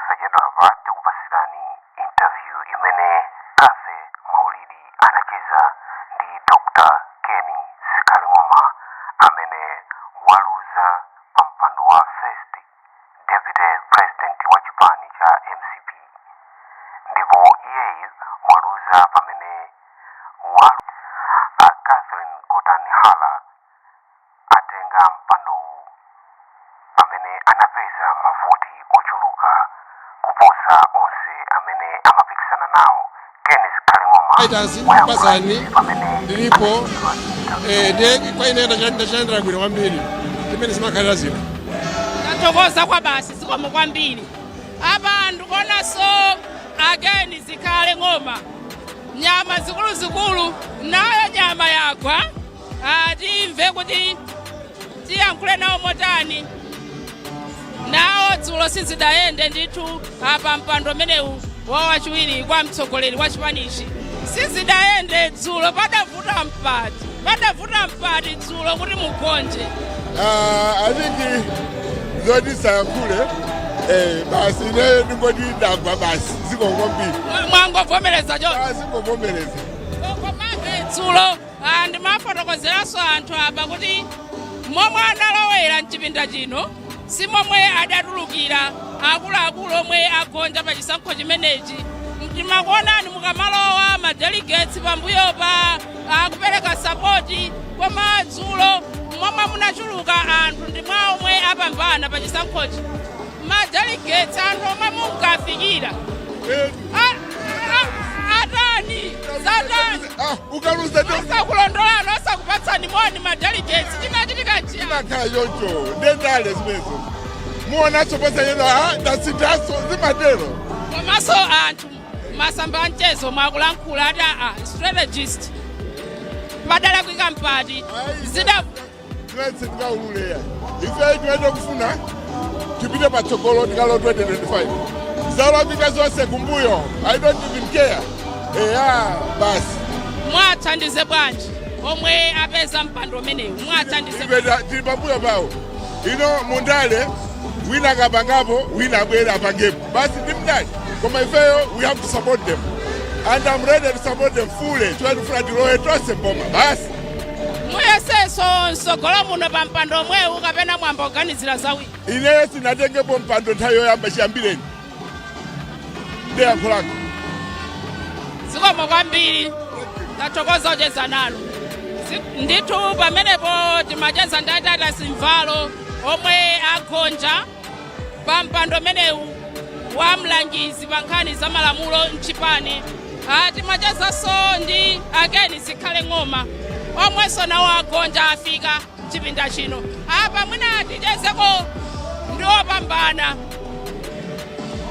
posachedwa apa tikupasirani interview imene kafe maulidi anacheza ndi Dr. Kenny Zikhale amene waluza pa mpando wa first deputy president wa chipani cha MCP, ndipo iyeyi waluza pamene Catherine Hala atenga mpando amene anapeza mavoti ochuluka kuposa onse amene amapikisana nawo. Kenny Zikhale bazani ndilipo kwa inaenda ndachandira gwira kwambiri kimene zimakhalira zino ndatokoza kwa basi zikomo kwambiri abantu konaso again Zikhale nyama zikulu nayo nyama yagwa timve kuti tiyankhule nawo motani nawo dzulo sizidayende ndithu apa mpando umenewu wachiwiri kwa mtsogoleri wa chipanichi sizidayende dzulo padavuta mpati dzulo kuti mugonje. I think zoti sayankhule basi ne ndingoti ndagwa basi zikokwambiri mwangovomereza cho zikovomereza kokomabe dzulo ndimafotokozeraso anthu apa kuti momwe analowera mchipinda chino si momwe adatulukira akuluakulu omwe agonja pa chisankho chimenechi. Timakuonani mukamalowa madelegates pambuyopa akupereka sapoti, koma dzulo momwe munachuluka anthu ndi mwa omwe apambana pa chisankhochi. Madelegates anthu omwe munkafikira atani ukaluza osakulondolana osakupatsani moni madelegates chinachitika chiyakhayocho ndendale zimezo muonaso posayena dasitaso zimatero komanso anthu masamba mchezo mwakulankhula ati strategist padala kuika mpati zida Let's go uleya ife twende kufuna tipite patsogolo tikalo 2025 zalafika zonse kumbuyo I don't even care basi mwathandize bwanji omwe apeza mpando umenewu mwathandize tili pambuyo pawo ino mundale wina kapangapo wina abwera apangepo basi ndimdali koma ifeyo we have to support them and I'm ready to support them fully twalifuna tilowe tonse mboma basi muyeseso nsogolo muno pa mpando omwewu kapena mwamba oganizira zawi ineyo sinatengepo mpando nthawi yoyamba chiyambireni ndeyankhulako zikomo kwambiri tathokoza ocheza nalo ndithu pamenepo timacheza ndatata simvalo omwe agonja pa mpando umenewu wa mlangizi pa nkhani za malamulo mchipani. Timachezaso ndi again Zikhale omwenso nawo agonja afika chipinda chino apa mwina tichezeko ndi opambana.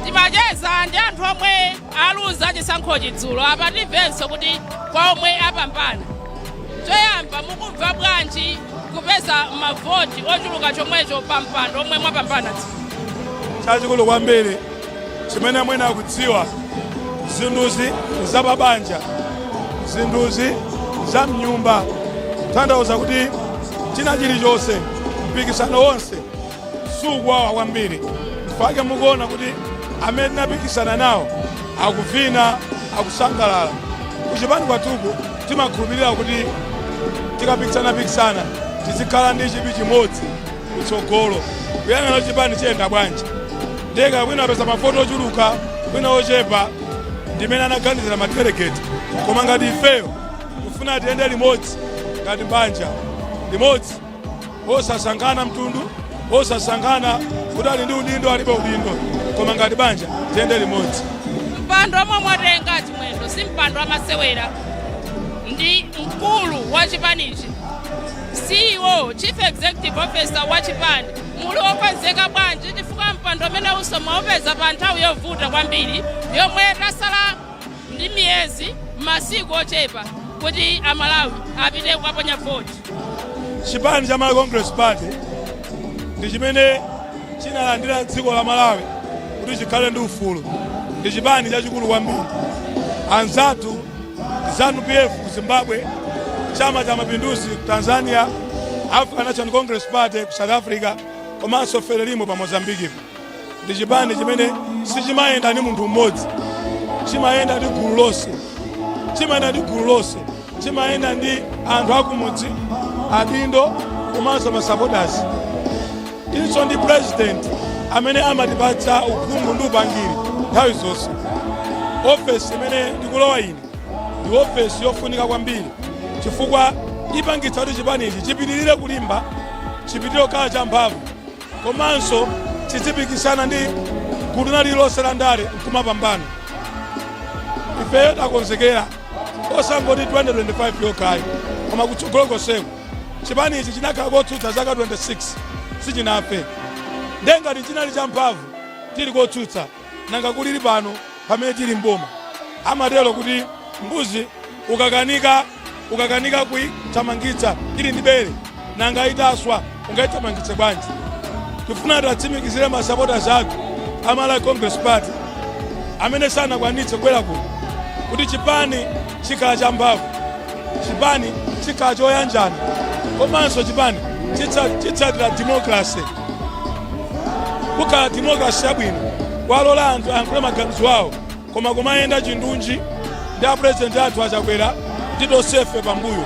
Timacheza ndi anthu omwe aluza chisankhochi dzulo apa timvenso kuti kwa omwe apambana choyamba mukumva bwanji kupeza mavoti ochuluka chomwecho pa mpando omwe mwapambana chachikulu kwambiri chimene mwina akudziwa zinduzi za babanja zinduzi za mnyumba tanthauza kuti china chilichonse mpikisano wonse sukwawa kwambiri mpake mukuona kuti amene napikisana nawo akuvina akusangalala. Kuchipani kwatuku timakhulupirira kuti tikapikisana tizikhala ndi chipi chimodzi kutsogolo kuyang'ana chipani chiyenda bwanji ndeka kwina apeza mafoto ochuluka kwina ochepa ndimene anaganizira madelegate koma ngati ifeyo kufuna tiyende limodzi ngati banja limodzi osasankhana mtundu osasankhana kuti ali ndi udindo alibe udindo koma ngati banja tiyende limodzi. Mpando omwe mwatenga chimwendo si mpando amasewera ndi mkulu wa chipanichi CEO Chief Executive Officer wa chipani muli okonzeka bwanji chifukwa mpando umene uso mwaupeza pa nthawi yovuta kwambiri yomwe tasala ndi miyezi masiku ochepa kuti amalawi apite kukaponya voti. Chipani cha Malawi Congress Party ndi chimene chinalandira dziko la Malawi kuti chikhale ndi ufulu ndi chipani chachikulu kwambiri. Anzathu ZANU-PF ku Zimbabwe, chama cha mapinduzi ku Tanzania, African National Congress Party ku South Africa, komanso Frelimo pa Mozambique. ndi chipani chimene sichimayenda ndi munthu mmodzi, chimayenda ndi gulu lonse, chimayenda ndi anthu akumudzi, adindo komanso masupporters. Ilinso ndi president amene amatipatsa uphungu ndi upangiri nthawi zonse. Ofesi imene ndikulowa ine ndi ofesi yofunika kwambiri chifukwa ipangitsa kuti chipani ichi chipitirire kulimba, chipitirire kukhala champhamvu, komanso chidzipikisana ndi gulu lililonse la ndale nkumapambana. Ifeyo takonzekera osangoti 2025 yokhayi, koma kutsogolo konseko chipani ichi chinakhala kotsutsa zaka 26 sichinafe. Ngati chinali champhamvu tili kotsutsa nanga kulili pano pamene tili mboma. Amatero kuti mbuzi ukakanika kuithamangitsa ili ndi bere nanga itaswa ungaithamangitse bwanji. Tifuna tatsimikizire masupporters athu amala Congress Party amene sanakwanitse kubwera kuno kuti chipani chikhala champhamvu, chipani chikhala choyanjana, komanso chipani chitsatira democracy. Kukhala democracy yabwino kwalola anthu ayankhule maganizo awo, koma kumayenda chindunji ndi apresident athu achakwera titosefe pambuyo.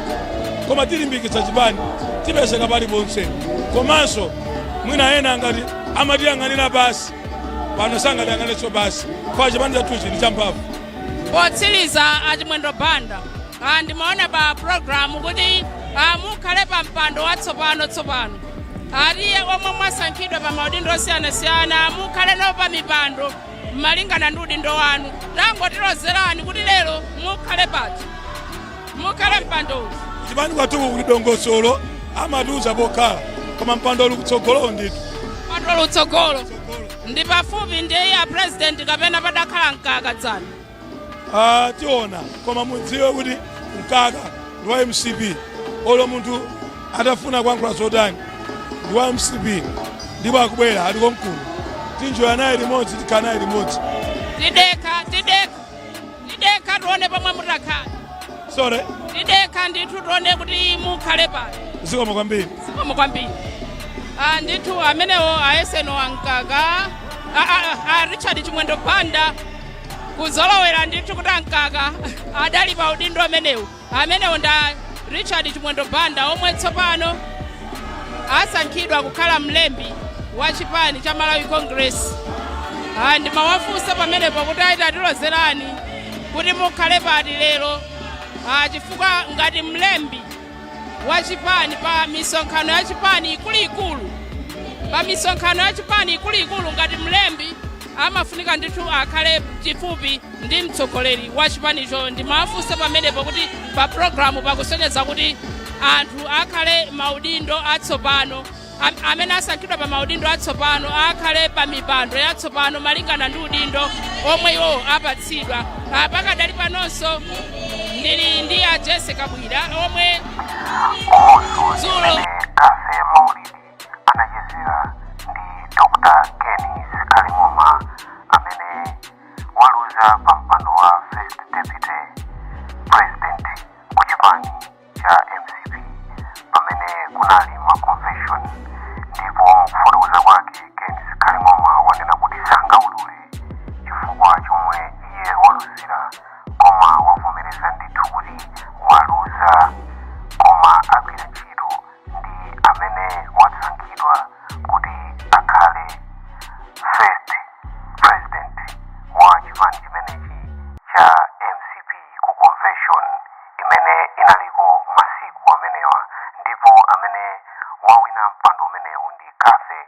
Koma tilimbikitsa chipani tipezeka paliponse, komanso mwina ena ngati amatiyang'anira basi pano sangatiyang'anenso basi kwa chipani chathuchi ndi champhamvu. Potsiriza achimwendo banda ndimaona pa programu kuti mukhale pa mpando watsopano aliye omwe mwasankhidwa pa maudindo osiyanasiyana mukhale nawo pa mipando malingana ndi udindo wanu. Tangotilozerani kuti lero mukhale pati, mukhale mpando. Chipani kwathu kuli dongosolo amatiuza pokhala, koma mpando uli kutsogolo ndithu. Mpando uli kutsogolo ndi pafupi ndi ya president kapena padakhala mkaka dzana. Tiona koma mudziwe kuti mkaka ndi wa MCP. Olo munthu atafuna kuyankhula zotani ndi wa MCP ndipo akubwera ali konkuno. Tinjoya naye limodzi, tikhala naye limodzi. Tidekha tione pomwe mutakhala. Sorry? Tidekha ndithu tione kuti mukhale pati. Zikomo kwambiri. Ndithu amenewo ayeseno wankaka Richard Chimwendo Banda kuzolowera ndithu kuti ankaka adali pa udindo amenewo nda Richard Chimwendo Banda omwe tsopano asankhidwa kukhala mlembi wa chipani cha Malawi Congress. Ndimawafunsa pamenepo kuti atilozerani kuti mukhale pati lero chifukwa ngati mlembi wa chipani pa misonkhano ya chipani ikuluikulu ngati mlembi amafunika ndithu akhale chifupi ndi mtsogoleri wa chipanicho. Ndimawafunsa pamenepo kuti pa programu pakusonyeza kuti anthu akhale maudindo atsopano, amene asankhidwa pa maudindo atsopano akhale pa mipando yatsopano malingana ndi udindo omwe iwo apatsidwa. Pakadali panonso ndili ndi a Jessica Bwira omwe dzulo kafe maulidi anachezera ndi Dr. Zikhale amene waluza pa mpando wa first deputy president ku chipani cha MCP pamene kunali ma convention. Ndipo mukufotokoza kwake Zikhale wanena kuti sangaulule chifukwa chomwe iye waluzira, koma wavomereza ndithu kuti waluza, koma agwira ntchito ndi amene wasankhidwa kuti akhale first president wa chipani chimenechi cha MCP ku convention imene inaliko masiku amenewa. Ndipo amene wawina mpando umenewu ndi Kafe